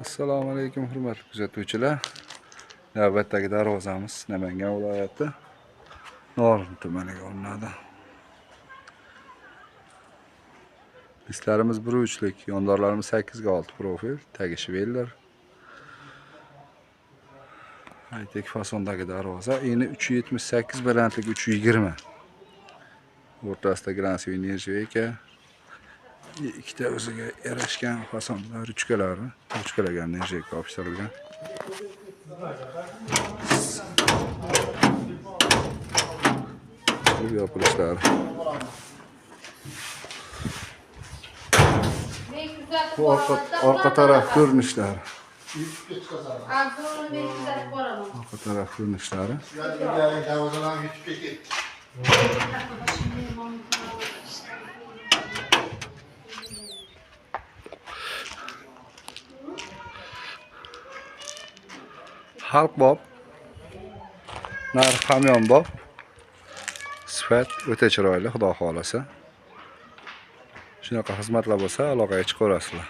Assalomu alaykum hurmatli kuzatuvchilar. Navbatdagi darvozamiz Namangan viloyati Norin tumaniga olinadi. Listlarimiz 1/3lik, yondorlarimiz 8x6 profil, tagi shveller. High-tech fasondagi darvoza, eni 378, balandligi 320. O'rtasida glansiy nержавейка. Ikkita o'ziga yarashgan fasonlar, ruchkalagan nержавейка yopishtirilgan. Yopilishlari. Bu orqa taraf ko'rinishlari. Orqa taraf ko'rinishlari. Xalq bob. Narx ham yonbob. Sifat o'ta chiroyli, xudo xolasa. Shunaqa xizmatlar bo'lsa, aloqaga chiqaverasizlar.